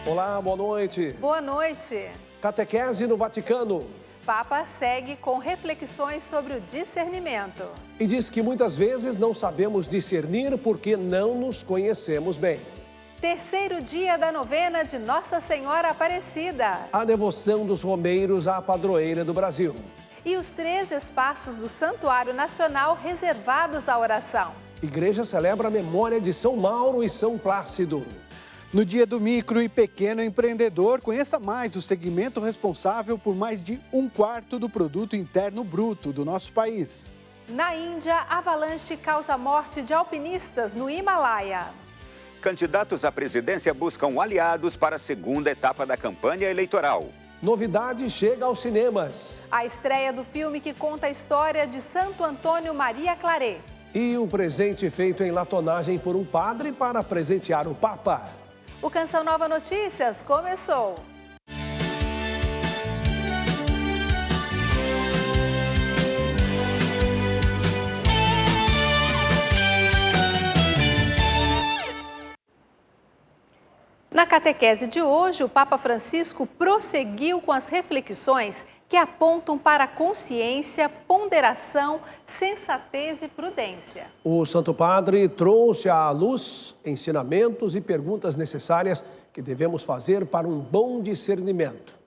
Olá, boa noite. Boa noite. Catequese no Vaticano. Papa segue com reflexões sobre o discernimento. E diz que muitas vezes não sabemos discernir porque não nos conhecemos bem. Terceiro dia da novena de Nossa Senhora Aparecida. A devoção dos romeiros à padroeira do Brasil. E os 3 espaços do Santuário Nacional reservados à oração. Igreja celebra a memória de São Mauro e São Plácido. No Dia do Micro e Pequeno Empreendedor, conheça mais o segmento responsável por mais de 1/4 do produto interno bruto do nosso país. Na Índia, avalanche causa morte de alpinistas no Himalaia. Candidatos à presidência buscam aliados para a segunda etapa da campanha eleitoral. Novidade chega aos cinemas. A estreia do filme que conta a história de Santo Antônio Maria Claret. E um presente feito em latonagem por um padre para presentear o Papa. O Canção Nova Notícias começou. Na catequese de hoje, o Papa Francisco prosseguiu com as reflexões que apontam para a consciência, ponderação, sensatez e prudência. O Santo Padre trouxe à luz ensinamentos e perguntas necessárias que devemos fazer para um bom discernimento.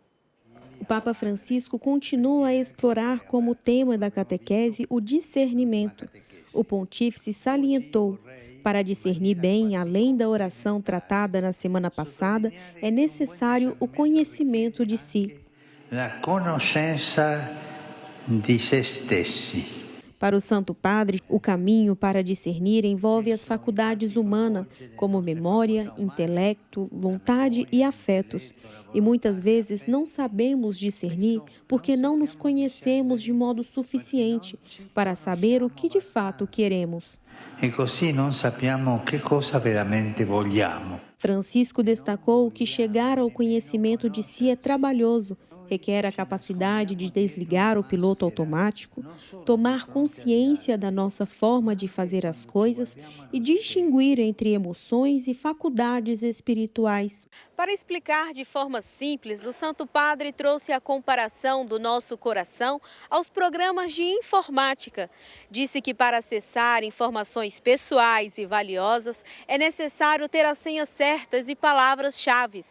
O Papa Francisco continua a explorar como tema da catequese o discernimento. O pontífice salientou: para discernir bem, além da oração tratada na semana passada, é necessário o conhecimento de si. La conoscenza di se stessi. Para o Santo Padre, o caminho para discernir envolve as faculdades humanas, como memória, intelecto, vontade e afetos. E muitas vezes não sabemos discernir porque não nos conhecemos de modo suficiente para saber o que de fato queremos. E così non sappiamo che cosa veramente vogliamo. Francisco destacou que chegar ao conhecimento de si é trabalhoso, requer a capacidade de desligar o piloto automático, tomar consciência da nossa forma de fazer as coisas e distinguir entre emoções e faculdades espirituais. Para explicar de forma simples, o Santo Padre trouxe a comparação do nosso coração aos programas de informática. Disse que para acessar informações pessoais e valiosas é necessário ter as senhas certas e palavras-chave.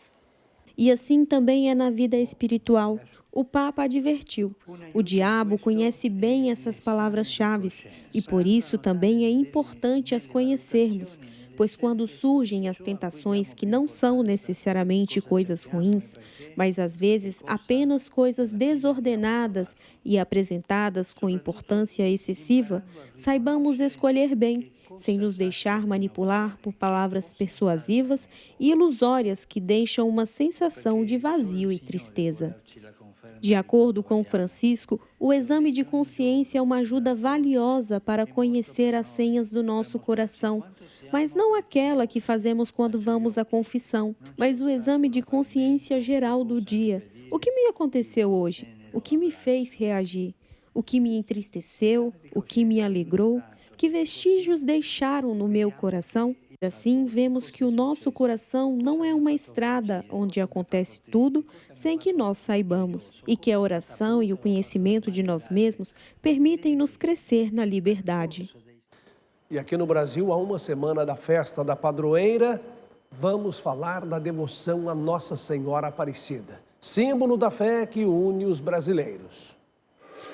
E assim também é na vida espiritual. O Papa advertiu: o diabo conhece bem essas palavras-chave e por isso também é importante as conhecermos, pois quando surgem as tentações que não são necessariamente coisas ruins, mas às vezes apenas coisas desordenadas e apresentadas com importância excessiva, saibamos escolher bem, sem nos deixar manipular por palavras persuasivas e ilusórias que deixam uma sensação de vazio e tristeza. De acordo com Francisco, o exame de consciência é uma ajuda valiosa para conhecer as senhas do nosso coração, mas não aquela que fazemos quando vamos à confissão, mas o exame de consciência geral do dia. O que me aconteceu hoje? O que me fez reagir? O que me entristeceu? O que me alegrou? Que vestígios deixaram no meu coração? Assim, vemos que o nosso coração não é uma estrada onde acontece tudo sem que nós saibamos, e que a oração e o conhecimento de nós mesmos permitem-nos crescer na liberdade. E aqui no Brasil, há uma semana da festa da padroeira, vamos falar da devoção à Nossa Senhora Aparecida, símbolo da fé que une os brasileiros.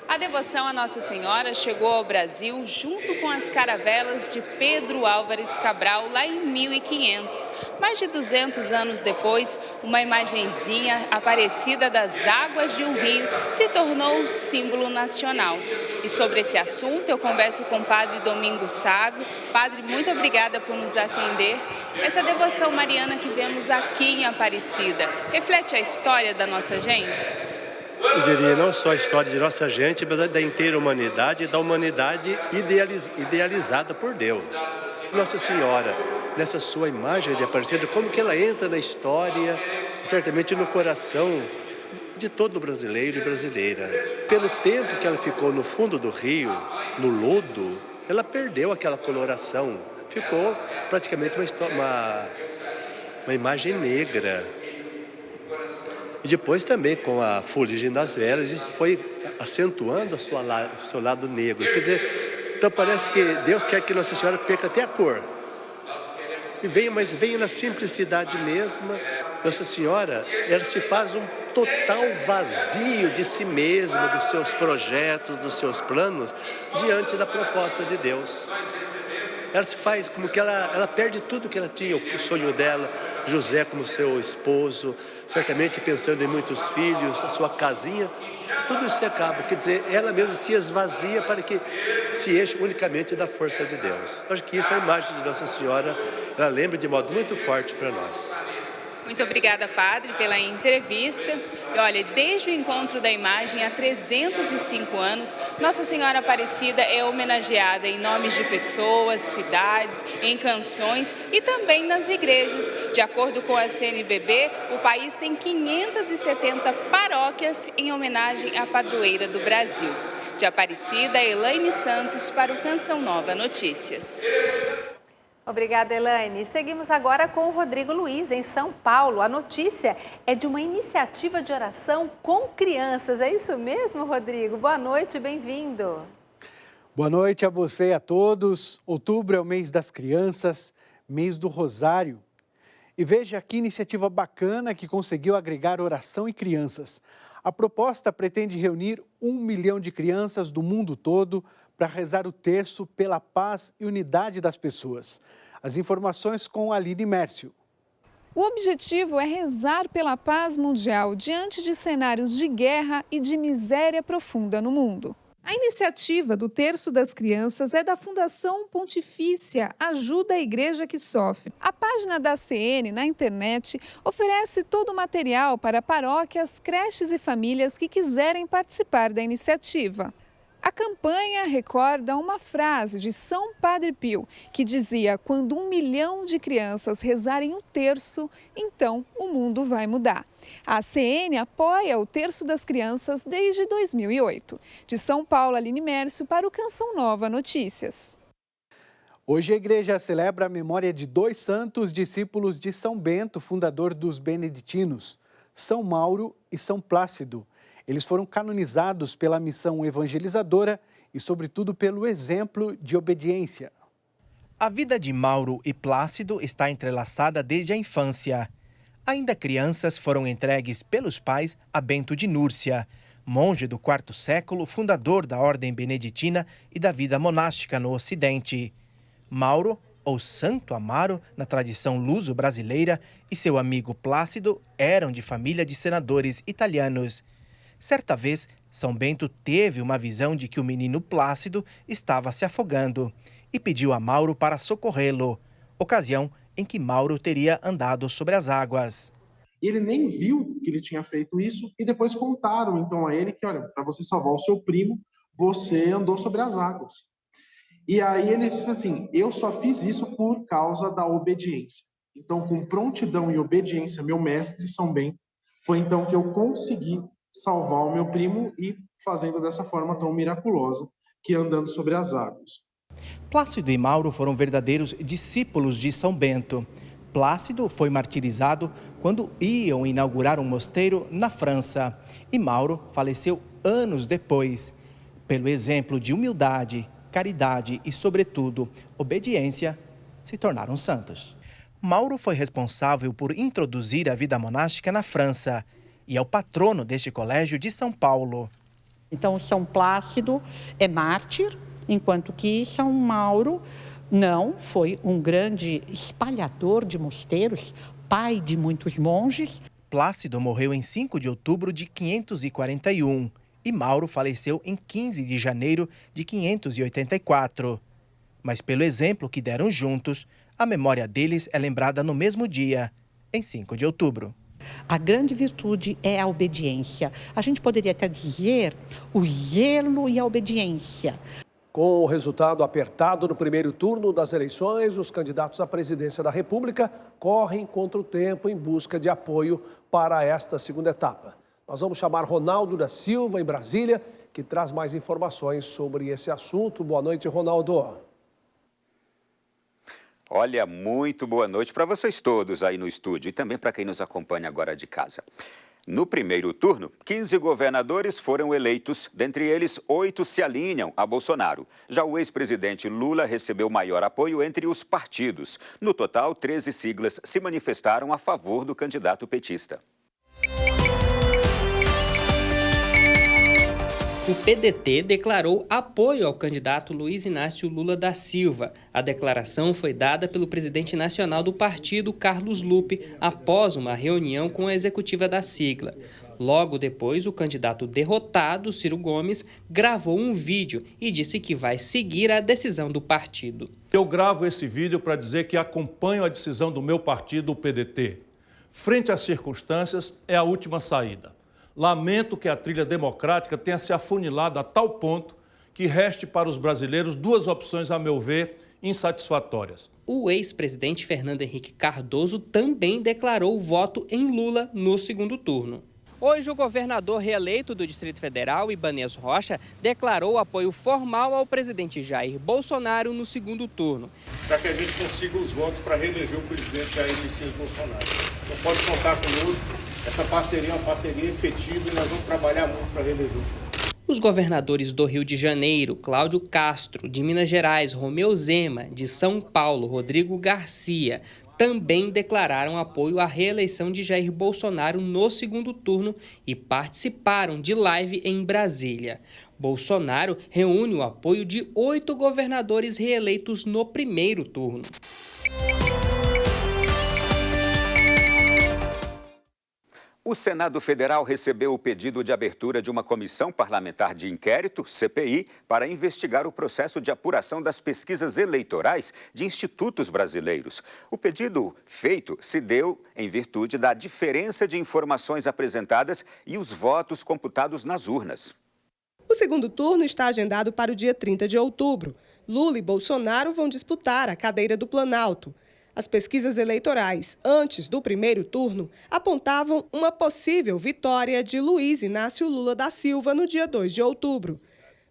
A devoção à Nossa Senhora chegou ao Brasil junto com as caravelas de Pedro Álvares Cabral lá em 1500. Mais de 200 anos depois, uma imagenzinha aparecida das águas de um rio se tornou o símbolo nacional. E sobre esse assunto eu converso com o Padre Domingos Sávio. Padre, muito obrigada por nos atender. Essa devoção mariana que vemos aqui em Aparecida reflete a história da nossa gente? Eu diria não só a história de nossa gente, mas da inteira humanidade e da humanidade idealizada por Deus. Nossa Senhora, nessa sua imagem de Aparecida, como que ela entra na história, certamente no coração de todo brasileiro e brasileira. Pelo tempo que ela ficou no fundo do rio, no lodo, ela perdeu aquela coloração. Ficou praticamente uma imagem negra. E depois também com a fuligem das velas, isso foi acentuando o seu lado negro. Quer dizer, então parece que Deus quer que Nossa Senhora perca até a cor. E mas venha na simplicidade mesma. Nossa Senhora, ela se faz um total vazio de si mesma, dos seus projetos, dos seus planos, diante da proposta de Deus. Ela se faz como que ela perde tudo que ela tinha, o sonho dela, José como seu esposo, certamente pensando em muitos filhos, a sua casinha, tudo isso se acaba. Quer dizer, ela mesma se esvazia para que se enche unicamente da força de Deus. Acho que isso é a imagem de Nossa Senhora, ela lembra de modo muito forte para nós. Muito obrigada, Padre, pela entrevista. E olha, desde o encontro da imagem há 305 anos, Nossa Senhora Aparecida é homenageada em nomes de pessoas, cidades, em canções e também nas igrejas. De acordo com a CNBB, o país tem 570 paróquias em homenagem à padroeira do Brasil. De Aparecida, Elaine Santos para o Canção Nova Notícias. Obrigada, Elaine. Seguimos agora com o Rodrigo Luiz, em São Paulo. A notícia é de uma iniciativa de oração com crianças. É isso mesmo, Rodrigo? Boa noite, bem-vindo. Boa noite a você e a todos. Outubro é o mês das crianças, mês do Rosário. E veja que iniciativa bacana que conseguiu agregar oração e crianças. A proposta pretende reunir 1 milhão de crianças do mundo todo para rezar o terço pela paz e unidade das pessoas. As informações com Aline Mércio. O objetivo é rezar pela paz mundial diante de cenários de guerra e de miséria profunda no mundo. A iniciativa do Terço das Crianças é da Fundação Pontifícia Ajuda a Igreja que Sofre. A página da CN na internet oferece todo o material para paróquias, creches e famílias que quiserem participar da iniciativa. A campanha recorda uma frase de São Padre Pio, que dizia: quando 1 milhão de crianças rezarem o terço, então o mundo vai mudar. A CN apoia o Terço das Crianças desde 2008. De São Paulo, Aline Mércio para o Canção Nova Notícias. Hoje a igreja celebra a memória de 2 santos discípulos de São Bento, fundador dos beneditinos, São Mauro e São Plácido. Eles foram canonizados pela missão evangelizadora e, sobretudo, pelo exemplo de obediência. A vida de Mauro e Plácido está entrelaçada desde a infância. Ainda crianças, foram entregues pelos pais a Bento de Núrcia, monge do IV século, fundador da ordem beneditina e da vida monástica no Ocidente. Mauro, ou Santo Amaro, na tradição luso-brasileira, e seu amigo Plácido eram de família de senadores italianos. Certa vez, São Bento teve uma visão de que o menino Plácido estava se afogando e pediu a Mauro para socorrê-lo, ocasião em que Mauro teria andado sobre as águas. Ele nem viu que ele tinha feito isso e depois contaram então a ele que, olha, para você salvar o seu primo, você andou sobre as águas. E aí ele disse assim: eu só fiz isso por causa da obediência. Então, com prontidão e obediência, meu mestre São Bento, foi então que eu consegui salvar o meu primo e fazendo dessa forma tão miraculosa, que andando sobre as águas. Plácido e Mauro foram verdadeiros discípulos de São Bento. Plácido foi martirizado quando iam inaugurar um mosteiro na França e Mauro faleceu anos depois. Pelo exemplo de humildade, caridade e, sobretudo, obediência, se tornaram santos. Mauro foi responsável por introduzir a vida monástica na França e é o patrono deste colégio de São Paulo. Então, São Plácido é mártir, enquanto que São Mauro não foi um grande espalhador de mosteiros, pai de muitos monges. Plácido morreu em 5 de outubro de 541 e Mauro faleceu em 15 de janeiro de 584. Mas pelo exemplo que deram juntos, a memória deles é lembrada no mesmo dia, em 5 de outubro. A grande virtude é a obediência. A gente poderia até dizer o zelo e a obediência. Com o resultado apertado no primeiro turno das eleições, os candidatos à presidência da República correm contra o tempo em busca de apoio para esta segunda etapa. Nós vamos chamar Ronaldo da Silva, em Brasília, que traz mais informações sobre esse assunto. Boa noite, Ronaldo. Olha, muito boa noite para vocês todos aí no estúdio e também para quem nos acompanha agora de casa. No primeiro turno, 15 governadores foram eleitos, dentre eles 8 se alinham a Bolsonaro. Já o ex-presidente Lula recebeu maior apoio entre os partidos. No total, 13 siglas se manifestaram a favor do candidato petista. O PDT declarou apoio ao candidato Luiz Inácio Lula da Silva. A declaração foi dada pelo presidente nacional do partido, Carlos Lupe, após uma reunião com a executiva da sigla. Logo depois, o candidato derrotado, Ciro Gomes, gravou um vídeo e disse que vai seguir a decisão do partido. Eu gravo esse vídeo para dizer que acompanho a decisão do meu partido, o PDT. Frente às circunstâncias, é a última saída. Lamento que a trilha democrática tenha se afunilado a tal ponto que reste para os brasileiros duas opções, a meu ver, insatisfatórias. O ex-presidente Fernando Henrique Cardoso também declarou voto em Lula no segundo turno. Hoje, o governador reeleito do Distrito Federal, Ibanez Rocha, declarou apoio formal ao presidente Jair Bolsonaro no segundo turno. Para que a gente consiga os votos para reeleger o presidente Jair Messias Bolsonaro. Então pode contar conosco. Essa parceria é uma parceria efetiva e nós vamos trabalhar muito para reeleger o senhor. Os governadores do Rio de Janeiro, Cláudio Castro, de Minas Gerais, Romeu Zema, de São Paulo, Rodrigo Garcia, também declararam apoio à reeleição de Jair Bolsonaro no segundo turno e participaram de live em Brasília. Bolsonaro reúne o apoio de 8 governadores reeleitos no primeiro turno. O Senado Federal recebeu o pedido de abertura de uma comissão parlamentar de inquérito, CPI, para investigar o processo de apuração das pesquisas eleitorais de institutos brasileiros. O pedido feito se deu em virtude da diferença de informações apresentadas e os votos computados nas urnas. O segundo turno está agendado para o dia 30 de outubro. Lula e Bolsonaro vão disputar a cadeira do Planalto. As pesquisas eleitorais antes do primeiro turno apontavam uma possível vitória de Luiz Inácio Lula da Silva no dia 2 de outubro.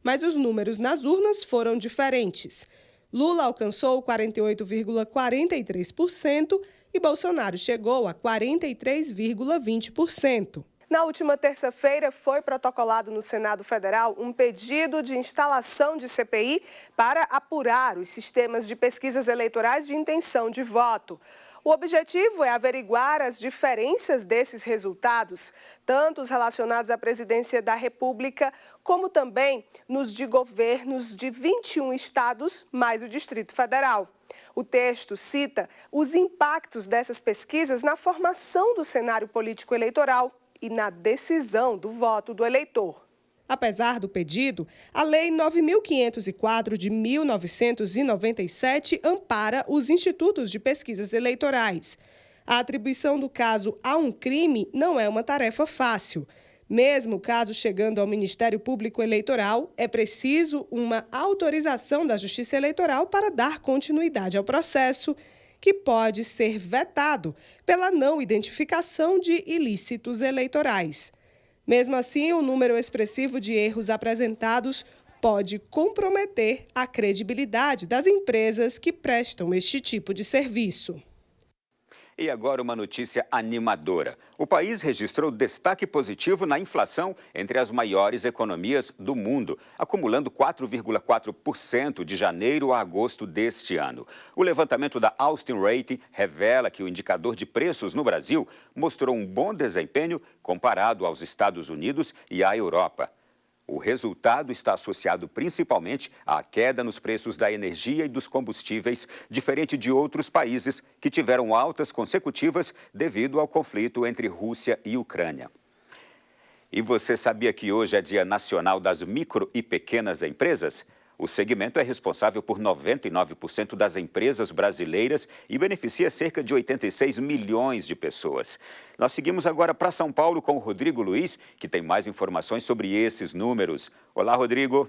Mas os números nas urnas foram diferentes. Lula alcançou 48,43% e Bolsonaro chegou a 43,20%. Na última terça-feira, foi protocolado no Senado Federal um pedido de instalação de CPI para apurar os sistemas de pesquisas eleitorais de intenção de voto. O objetivo é averiguar as diferenças desses resultados, tanto os relacionados à presidência da República, como também nos de governos de 21 estados, mais o Distrito Federal. O texto cita os impactos dessas pesquisas na formação do cenário político eleitoral e na decisão do voto do eleitor. Apesar do pedido, a Lei 9.504 de 1997 ampara os institutos de pesquisas eleitorais. A atribuição do caso a um crime não é uma tarefa fácil. Mesmo o caso chegando ao Ministério Público Eleitoral, é preciso uma autorização da Justiça Eleitoral para dar continuidade ao processo, que pode ser vetado pela não identificação de ilícitos eleitorais. Mesmo assim, o número expressivo de erros apresentados pode comprometer a credibilidade das empresas que prestam este tipo de serviço. E agora uma notícia animadora. O país registrou destaque positivo na inflação entre as maiores economias do mundo, acumulando 4,4% de janeiro a agosto deste ano. O levantamento da Austin Rating revela que o indicador de preços no Brasil mostrou um bom desempenho comparado aos Estados Unidos e à Europa. O resultado está associado principalmente à queda nos preços da energia e dos combustíveis, diferente de outros países que tiveram altas consecutivas devido ao conflito entre Rússia e Ucrânia. E você sabia que hoje é Dia Nacional das Micro e Pequenas Empresas? O segmento é responsável por 99% das empresas brasileiras e beneficia cerca de 86 milhões de pessoas. Nós seguimos agora para São Paulo com o Rodrigo Luiz, que tem mais informações sobre esses números. Olá, Rodrigo.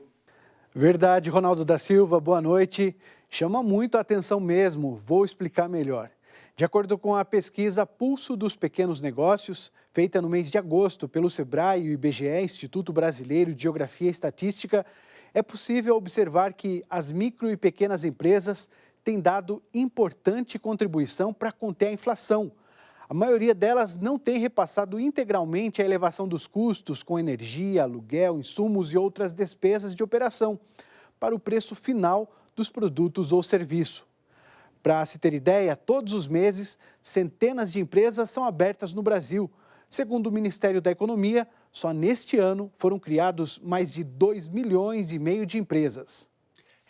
Verdade, Ronaldo da Silva, boa noite. Chama muito a atenção mesmo, vou explicar melhor. De acordo com a pesquisa Pulso dos Pequenos Negócios, feita no mês de agosto pelo SEBRAE e o IBGE, Instituto Brasileiro de Geografia e Estatística, é possível observar que as micro e pequenas empresas têm dado importante contribuição para conter a inflação. A maioria delas não tem repassado integralmente a elevação dos custos com energia, aluguel, insumos e outras despesas de operação para o preço final dos produtos ou serviço. Para se ter ideia, todos os meses, centenas de empresas são abertas no Brasil. Segundo o Ministério da Economia, só neste ano foram criados mais de 2,5 milhões de empresas.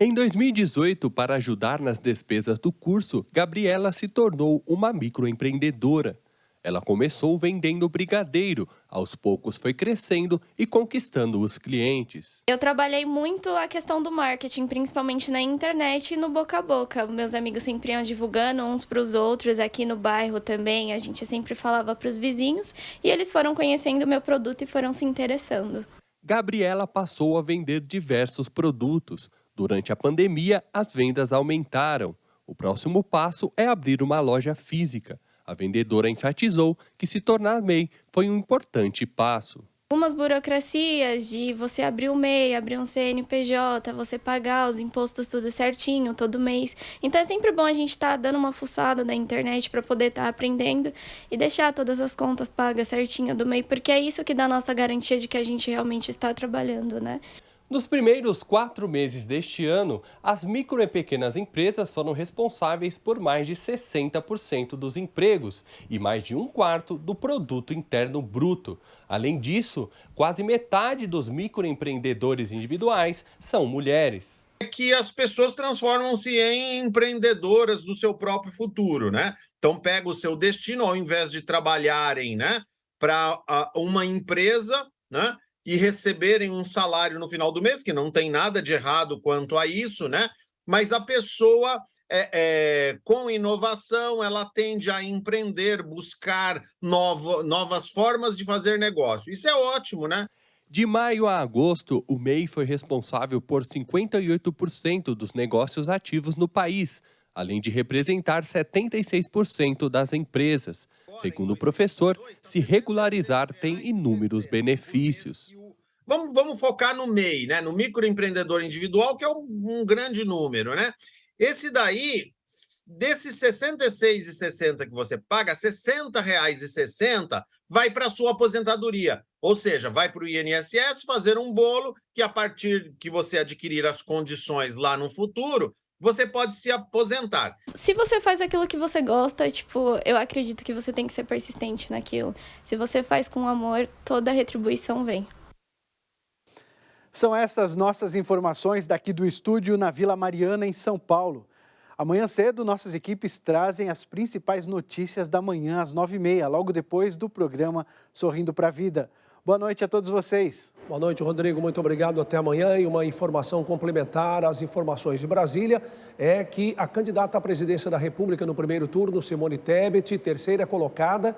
Em 2018, para ajudar nas despesas do curso, Gabriela se tornou uma microempreendedora. Ela começou vendendo brigadeiro, aos poucos foi crescendo e conquistando os clientes. Eu trabalhei muito a questão do marketing, principalmente na internet e no boca a boca. Meus amigos sempre iam divulgando uns para os outros, aqui no bairro também, a gente sempre falava para os vizinhos e eles foram conhecendo o meu produto e foram se interessando. Gabriela passou a vender diversos produtos. Durante a pandemia, as vendas aumentaram. O próximo passo é abrir uma loja física. A vendedora enfatizou que se tornar MEI foi um importante passo. Algumas burocracias de você abrir o MEI, abrir um CNPJ, você pagar os impostos tudo certinho, todo mês. Então é sempre bom a gente estar dando uma fuçada na internet para poder estar aprendendo e deixar todas as contas pagas certinho do MEI, porque é isso que dá a nossa garantia de que a gente realmente está trabalhando, né? Nos primeiros 4 meses deste ano, as micro e pequenas empresas foram responsáveis por mais de 60% dos empregos e mais de 1/4 do produto interno bruto. Além disso, quase metade dos microempreendedores individuais são mulheres. É que as pessoas transformam-se em empreendedoras do seu próprio futuro, né? Então pega o seu destino, ao invés de trabalharem, né, para uma empresa, né, e receberem um salário no final do mês, que não tem nada de errado quanto a isso, né? Mas a pessoa, com inovação, ela tende a empreender, buscar novas formas de fazer negócio. Isso é ótimo, né? De maio a agosto, o MEI foi responsável por 58% dos negócios ativos no país, além de representar 76% das empresas. Segundo o professor, se regularizar tem inúmeros benefícios. Vamos focar no MEI, né? No microempreendedor individual, que é um grande número, né? Esse daí, desses R$ 66,60 que você paga, R$ 60,60 vai para a sua aposentadoria. Ou seja, vai para o INSS fazer um bolo que, a partir que você adquirir as condições lá no futuro, você pode se aposentar. Se você faz aquilo que você gosta, eu acredito que você tem que ser persistente naquilo. Se você faz com amor, toda a retribuição vem. São essas nossas informações daqui do estúdio na Vila Mariana, em São Paulo. Amanhã cedo, nossas equipes trazem as principais notícias da manhã, às 9h30, logo depois do programa Sorrindo para a Vida. Boa noite a todos vocês. Boa noite, Rodrigo. Muito obrigado. Até amanhã. E uma informação complementar às informações de Brasília é que a candidata à presidência da República no primeiro turno, Simone Tebet, terceira colocada,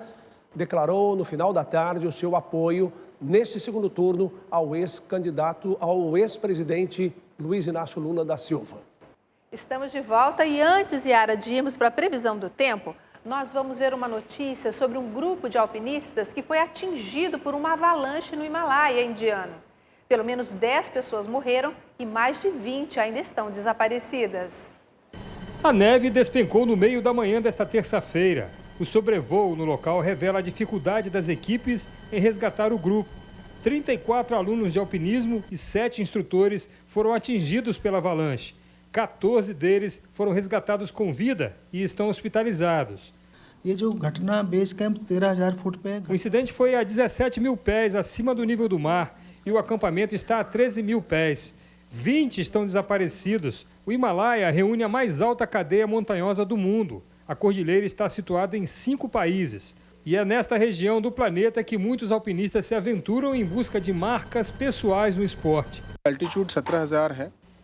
declarou no final da tarde o seu apoio neste segundo turno ao ex-presidente Luiz Inácio Lula da Silva. Estamos de volta e antes, Yara, de irmos para a previsão do tempo, nós vamos ver uma notícia sobre um grupo de alpinistas que foi atingido por uma avalanche no Himalaia indiano. Pelo menos 10 pessoas morreram e mais de 20 ainda estão desaparecidas. A neve despencou no meio da manhã desta terça-feira. O sobrevoo no local revela a dificuldade das equipes em resgatar o grupo. 34 alunos de alpinismo e 7 instrutores foram atingidos pela avalanche. 14 deles foram resgatados com vida e estão hospitalizados. O incidente foi a 17 mil pés acima do nível do mar e o acampamento está a 13 mil pés. 20 estão desaparecidos. O Himalaia reúne a mais alta cadeia montanhosa do mundo. A cordilheira está situada em 5 países. E é nesta região do planeta que muitos alpinistas se aventuram em busca de marcas pessoais no esporte.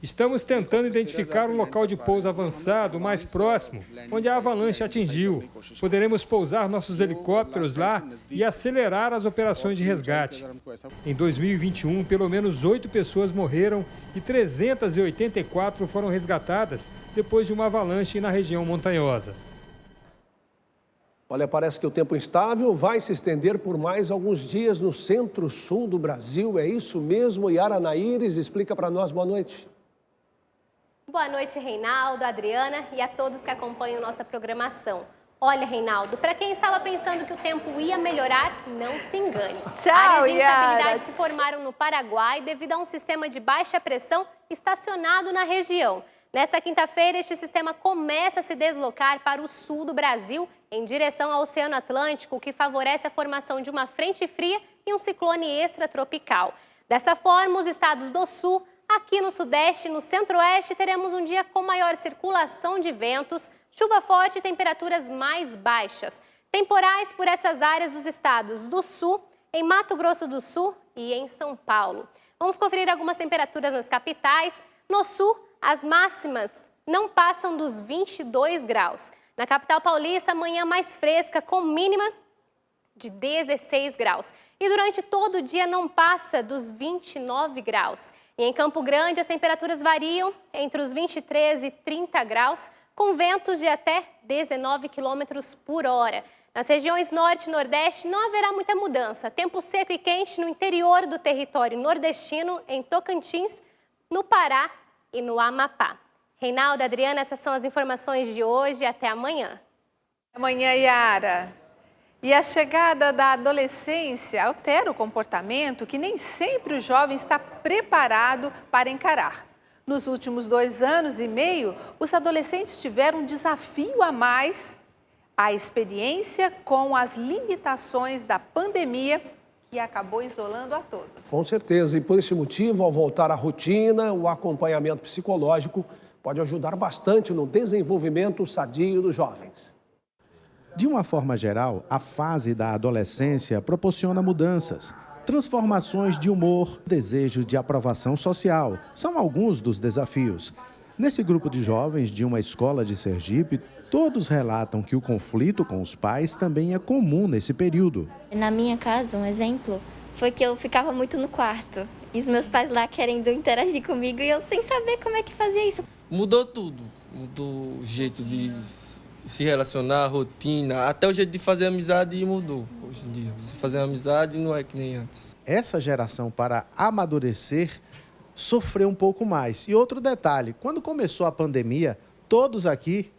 Estamos tentando identificar um local de pouso avançado mais próximo, onde a avalanche atingiu. Poderemos pousar nossos helicópteros lá e acelerar as operações de resgate. Em 2021, pelo menos 8 pessoas morreram e 384 foram resgatadas depois de uma avalanche na região montanhosa. Olha, parece que o tempo instável vai se estender por mais alguns dias no centro-sul do Brasil. É isso mesmo? Yara Naires, explica para nós. Boa noite. Boa noite, Reinaldo, Adriana e a todos que acompanham nossa programação. Olha, Reinaldo, para quem estava pensando que o tempo ia melhorar, não se engane. Tchau, Áreas de Yara. instabilidade se formaram no Paraguai devido a um sistema de baixa pressão estacionado na região. Nesta quinta-feira, este sistema começa a se deslocar para o sul do Brasil, em direção ao Oceano Atlântico, o que favorece a formação de uma frente fria e um ciclone extratropical. Dessa forma, os estados do sul, aqui no sudeste e no centro-oeste, teremos um dia com maior circulação de ventos, chuva forte e temperaturas mais baixas. Temporais por essas áreas dos estados do sul, em Mato Grosso do Sul e em São Paulo. Vamos conferir algumas temperaturas nas capitais. No sul, as máximas não passam dos 22 graus. Na capital paulista, amanhã mais fresca, com mínima de 16 graus. E durante todo o dia não passa dos 29 graus. E em Campo Grande, as temperaturas variam entre os 23 e 30 graus, com ventos de até 19 quilômetros por hora. Nas regiões norte e nordeste não haverá muita mudança. Tempo seco e quente no interior do território nordestino, em Tocantins, no Pará e no Amapá. Reinaldo, Adriana, essas são as informações de hoje. Até amanhã. Amanhã, Yara. E a chegada da adolescência altera o comportamento que nem sempre o jovem está preparado para encarar. Nos últimos 2 anos e meio, os adolescentes tiveram um desafio a mais, a experiência com as limitações da pandemia, que acabou isolando a todos. Com certeza, e por esse motivo, ao voltar à rotina, o acompanhamento psicológico pode ajudar bastante no desenvolvimento sadio dos jovens. De uma forma geral, a fase da adolescência proporciona mudanças, transformações de humor, desejo de aprovação social. São alguns dos desafios. Nesse grupo de jovens de uma escola de Sergipe, todos relatam que o conflito com os pais também é comum nesse período. Na minha casa, um exemplo, foi que eu ficava muito no quarto. E os meus pais lá querendo interagir comigo e eu sem saber como é que fazia isso. Mudou tudo. Mudou o jeito de se relacionar, a rotina, até o jeito de fazer amizade mudou hoje em dia. Você fazer amizade não é que nem antes. Essa geração, para amadurecer, sofreu um pouco mais. E outro detalhe, quando começou a pandemia, todos aqui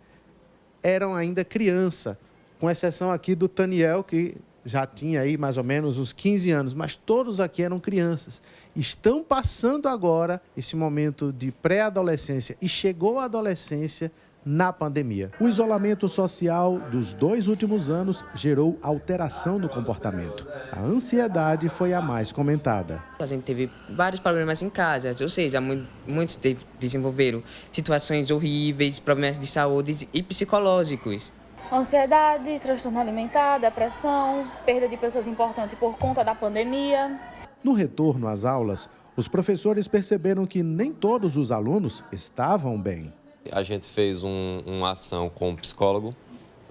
eram ainda criança, com exceção aqui do Taniel, que já tinha aí mais ou menos uns 15 anos, mas todos aqui eram crianças. Estão passando agora esse momento de pré-adolescência e chegou a adolescência na pandemia. O isolamento social dos 2 últimos anos gerou alteração no comportamento. A ansiedade foi a mais comentada. A gente teve vários problemas em casa, ou seja, muitos desenvolveram situações horríveis, problemas de saúde e psicológicos. Ansiedade, transtorno alimentar, depressão, perda de pessoas importantes por conta da pandemia. No retorno às aulas, os professores perceberam que nem todos os alunos estavam bem. A gente fez uma ação com o psicólogo,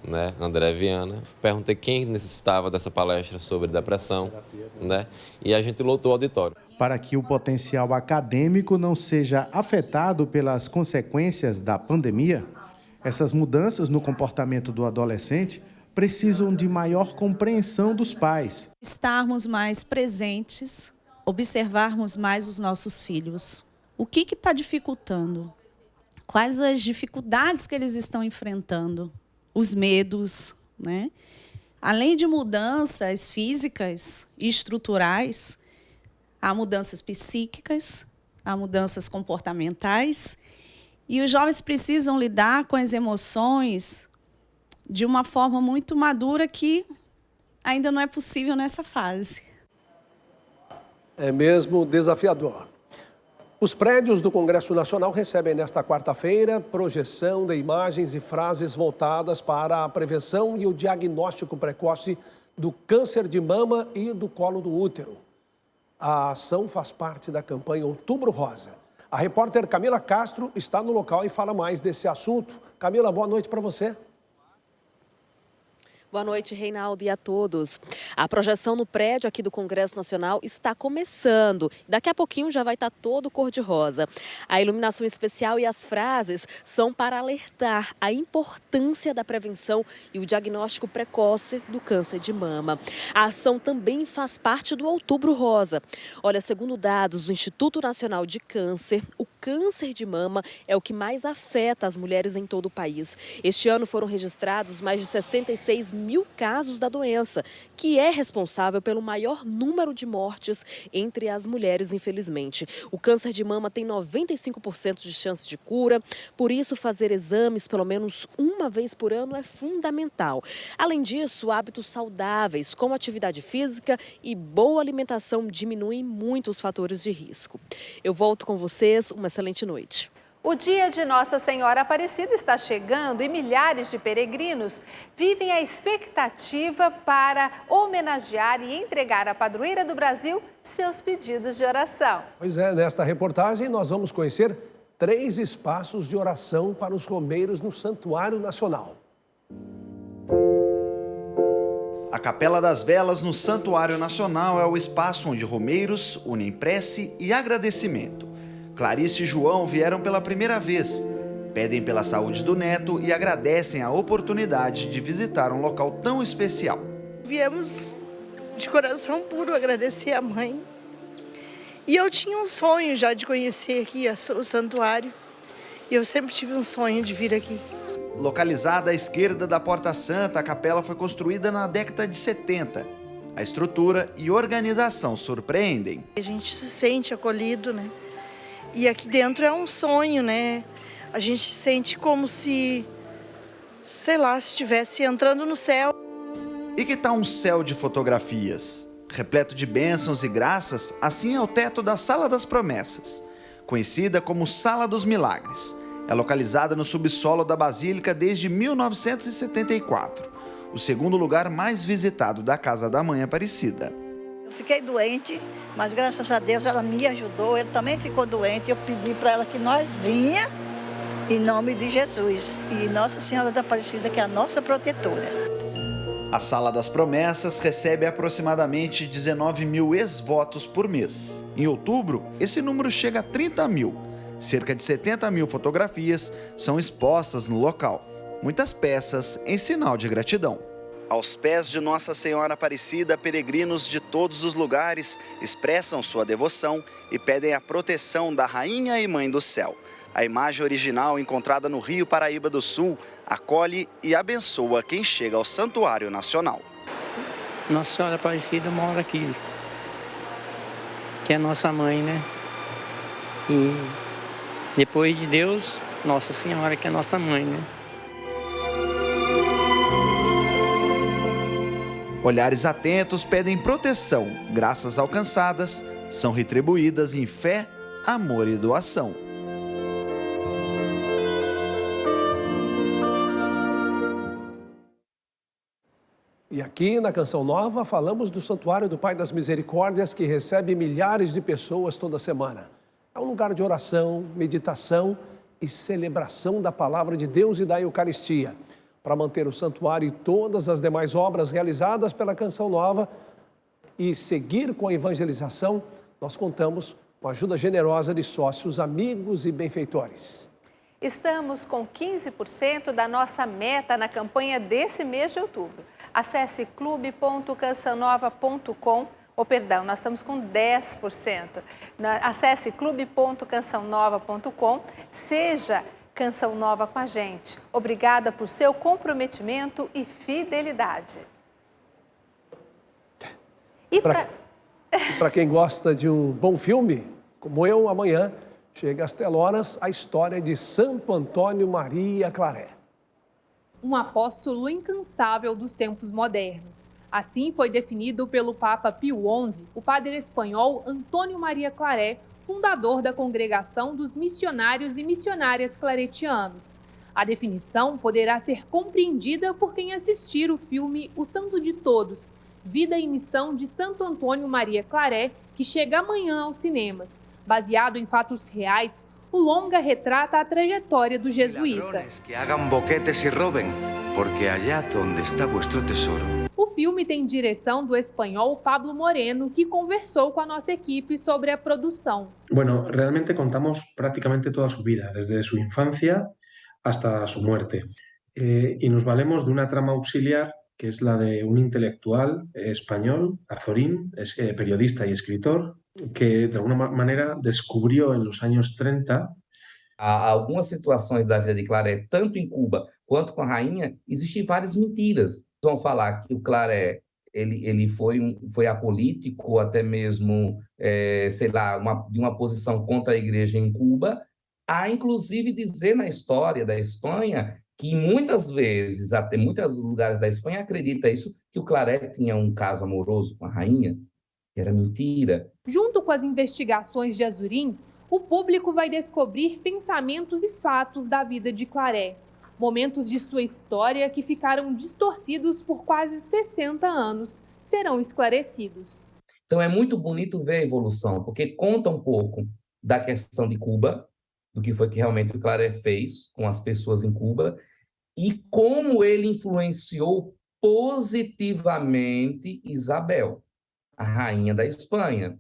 né, André Viana. Perguntei quem necessitava dessa palestra sobre depressão, né, e a gente lotou o auditório. Para que o potencial acadêmico não seja afetado pelas consequências da pandemia, essas mudanças no comportamento do adolescente precisam de maior compreensão dos pais. Estarmos mais presentes, observarmos mais os nossos filhos. O que está dificultando? Quais as dificuldades que eles estão enfrentando? Os medos, né? Além de mudanças físicas e estruturais, há mudanças psíquicas, há mudanças comportamentais. E os jovens precisam lidar com as emoções de uma forma muito madura que ainda não é possível nessa fase. É mesmo desafiador. Os prédios do Congresso Nacional recebem nesta quarta-feira projeção de imagens e frases voltadas para a prevenção e o diagnóstico precoce do câncer de mama e do colo do útero. A ação faz parte da campanha Outubro Rosa. A repórter Camila Castro está no local e fala mais desse assunto. Camila, boa noite para você. Boa noite, Reinaldo, e a todos. A projeção no prédio aqui do Congresso Nacional está começando. Daqui a pouquinho já vai estar todo cor-de-rosa. A iluminação especial e as frases são para alertar a importância da prevenção e o diagnóstico precoce do câncer de mama. A ação também faz parte do Outubro Rosa. Olha, segundo dados do Instituto Nacional de Câncer, o câncer de mama é o que mais afeta as mulheres em todo o país. Este ano foram registrados mais de 66 mil casos da doença, que é responsável pelo maior número de mortes entre as mulheres, infelizmente. O câncer de mama tem 95% de chance de cura, por isso fazer exames pelo menos uma vez por ano é fundamental. Além disso, hábitos saudáveis, como atividade física e boa alimentação, diminuem muito os fatores de risco. Eu volto com vocês, uma excelente noite. O dia de Nossa Senhora Aparecida está chegando e milhares de peregrinos vivem a expectativa para homenagear e entregar à padroeira do Brasil seus pedidos de oração. Pois é, nesta reportagem nós vamos conhecer 3 espaços de oração para os romeiros no Santuário Nacional. A Capela das Velas no Santuário Nacional é o espaço onde romeiros unem prece e agradecimento. Clarice e João vieram pela primeira vez, pedem pela saúde do neto e agradecem a oportunidade de visitar um local tão especial. Viemos de coração puro agradecer a mãe. E eu tinha um sonho já de conhecer aqui o santuário. E eu sempre tive um sonho de vir aqui. Localizada à esquerda da Porta Santa, a capela foi construída na década de 70. A estrutura e organização surpreendem. A gente se sente acolhido, né? E aqui dentro é um sonho, né? A gente se sente como se, sei lá, se estivesse entrando no céu. E que tal um céu de fotografias? Repleto de bênçãos e graças, assim é o teto da Sala das Promessas, conhecida como Sala dos Milagres. É localizada no subsolo da Basílica desde 1974, o segundo lugar mais visitado da Casa da Mãe Aparecida. Eu fiquei doente, mas graças a Deus ela me ajudou, ele também ficou doente. Eu pedi para ela que nós vinha em nome de Jesus e Nossa Senhora da Aparecida, que é a nossa protetora. A Sala das Promessas recebe aproximadamente 19 mil ex-votos por mês. Em outubro, esse número chega a 30 mil. Cerca de 70 mil fotografias são expostas no local. Muitas peças em sinal de gratidão. Aos pés de Nossa Senhora Aparecida, peregrinos de todos os lugares expressam sua devoção e pedem a proteção da Rainha e Mãe do Céu. A imagem original, encontrada no Rio Paraíba do Sul, acolhe e abençoa quem chega ao Santuário Nacional. Nossa Senhora Aparecida mora aqui, que é nossa mãe, né? E depois de Deus, Nossa Senhora, que é nossa mãe, né? Olhares atentos pedem proteção. Graças alcançadas são retribuídas em fé, amor e doação. E aqui na Canção Nova falamos do Santuário do Pai das Misericórdias, que recebe milhares de pessoas toda semana. É um lugar de oração, meditação e celebração da Palavra de Deus e da Eucaristia. Para manter o santuário e todas as demais obras realizadas pela Canção Nova e seguir com a evangelização, nós contamos com a ajuda generosa de sócios, amigos e benfeitores. Estamos com 15% da nossa meta na campanha desse mês de outubro. Acesse clube.cançãonova.com, nós estamos com 10%. Acesse clube.cançãonova.com, seja Canção Nova com a gente. Obrigada por seu comprometimento e fidelidade. E para quem gosta de um bom filme, como eu, amanhã chega às telonas a história de Santo Antônio Maria Claret. Um apóstolo incansável dos tempos modernos. Assim foi definido pelo Papa Pio XI, o padre espanhol Antônio Maria Claret, fundador da Congregação dos Missionários e Missionárias Claretianos. A definição poderá ser compreendida por quem assistir o filme O Santo de Todos, Vida e Missão de Santo Antônio Maria Claret, que chega amanhã aos cinemas. Baseado em fatos reais, o longa retrata a trajetória do jesuíta. Que hagam boquetes e roubem, porque allá onde está vuestro tesouro. O filme tem direção do espanhol Pablo Moreno, que conversou com a nossa equipe sobre a produção. Bueno, realmente contamos prácticamente toda su vida, desde su infancia hasta su muerte. Y nos valemos de una trama auxiliar que es la de un intelectual español, Azorín, es periodista y escritor, que de alguna manera descubrió en los años 30 algumas situações da vida de Claré, tanto em Cuba quanto com a rainha, existem várias mentiras. Vão falar que o Claré ele foi apolítico, ou até mesmo, sei lá, de uma posição contra a igreja em Cuba. Há, inclusive, dizer na história da Espanha que muitas vezes, até muitos lugares da Espanha acredita isso, que o Claré tinha um caso amoroso com a rainha, que era mentira. Junto com as investigações de Azorín, o público vai descobrir pensamentos e fatos da vida de Claré. Momentos de sua história que ficaram distorcidos por quase 60 anos serão esclarecidos. Então é muito bonito ver a evolução, porque conta um pouco da questão de Cuba, do que foi que realmente o Claré fez com as pessoas em Cuba, e como ele influenciou positivamente Isabel, a rainha da Espanha.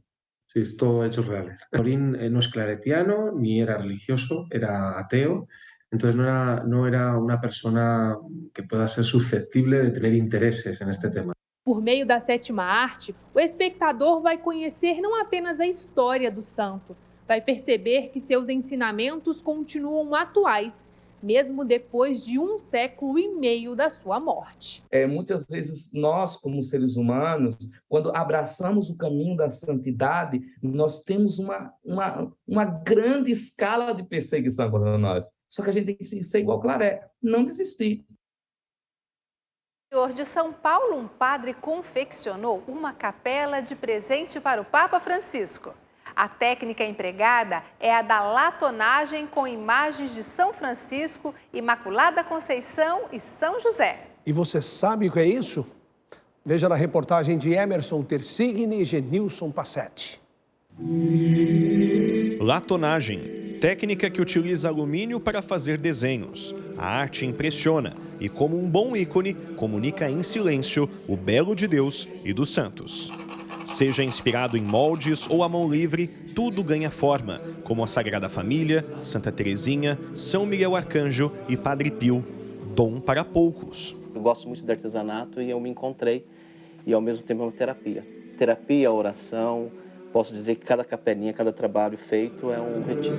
Sí, todo hechos reales. Azorín no es claretiano, ni era religioso, era ateo, entonces no era una persona que pueda ser susceptible de tener intereses en este tema. Por meio da sétima arte, o espectador vai conhecer não apenas a história do santo, vai perceber que seus ensinamentos continuam atuais, mesmo depois de 1 século e meio da sua morte. Muitas vezes nós, como seres humanos, quando abraçamos o caminho da santidade, nós temos uma grande escala de perseguição contra nós. Só que a gente tem que ser igual Claré, não desistir. No interior de São Paulo, um padre confeccionou uma capela de presente para o Papa Francisco. A técnica empregada é a da latonagem com imagens de São Francisco, Imaculada Conceição e São José. E você sabe o que é isso? Veja na reportagem de Emerson Tersigni e Genilson Passetti. Latonagem, técnica que utiliza alumínio para fazer desenhos. A arte impressiona e, como um bom ícone, comunica em silêncio o belo de Deus e dos santos. Seja inspirado em moldes ou à mão livre, tudo ganha forma, como a Sagrada Família, Santa Teresinha, São Miguel Arcanjo e Padre Pio. Dom para poucos. Eu gosto muito de artesanato e eu me encontrei, e ao mesmo tempo é uma terapia. Terapia, oração, posso dizer que cada capelinha, cada trabalho feito é um retiro.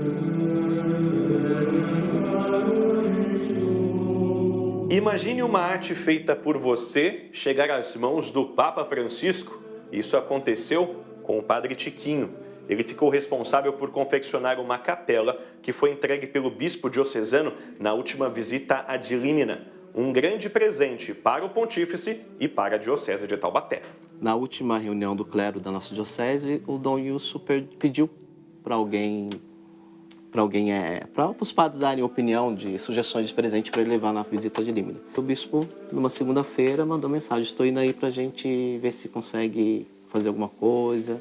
Imagine uma arte feita por você chegar às mãos do Papa Francisco. Isso aconteceu com o Padre Tiquinho. Ele ficou responsável por confeccionar uma capela que foi entregue pelo bispo diocesano na última visita a Dilímina. Um grande presente para o pontífice e para a diocese de Taubaté. Na última reunião do clero da nossa diocese, o Dom Wilson pediu para os padres darem opinião de sugestões de presente para ele levar na visita de Límina. O bispo, numa segunda-feira, mandou mensagem: estou indo aí para a gente ver se consegue fazer alguma coisa.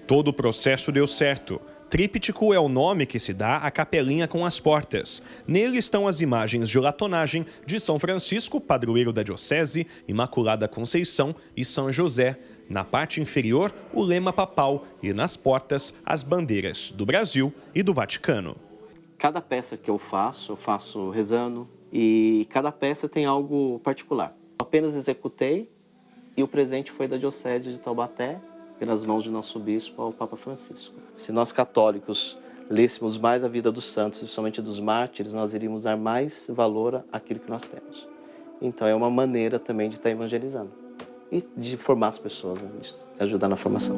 Todo o processo deu certo. Tríptico é o nome que se dá à capelinha com as portas. Nele estão as imagens de latonagem de São Francisco, padroeiro da diocese, Imaculada Conceição e São José. Na parte inferior, o lema papal e nas portas, as bandeiras do Brasil e do Vaticano. Cada peça que eu faço rezando, e cada peça tem algo particular. Eu apenas executei e o presente foi da diocese de Taubaté, pelas mãos de nosso bispo, ao Papa Francisco. Se nós católicos lêssemos mais a vida dos santos, principalmente dos mártires, nós iríamos dar mais valor àquilo que nós temos. Então é uma maneira também de estar evangelizando e de formar as pessoas, né? De ajudar na formação.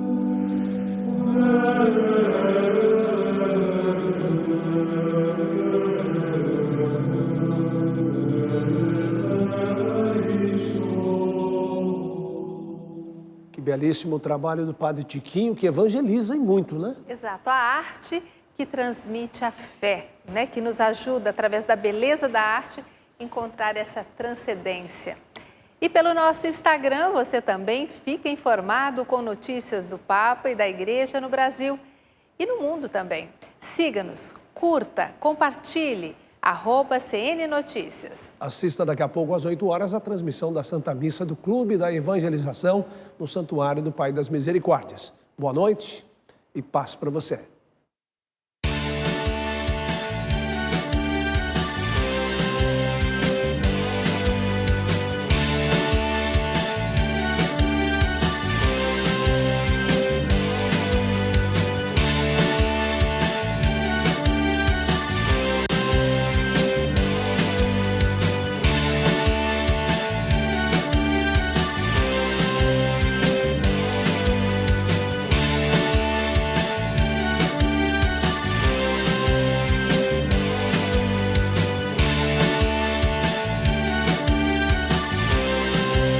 Belíssimo trabalho do Padre Tiquinho, que evangeliza em muito, né? Exato, a arte que transmite a fé, né? Que nos ajuda, através da beleza da arte, a encontrar essa transcendência. E pelo nosso Instagram, você também fica informado com notícias do Papa e da Igreja no Brasil e no mundo também. Siga-nos, curta, compartilhe, @CN Notícias. Assista daqui a pouco às 8 horas a transmissão da Santa Missa do Clube da Evangelização no Santuário do Pai das Misericórdias. Boa noite e paz para você.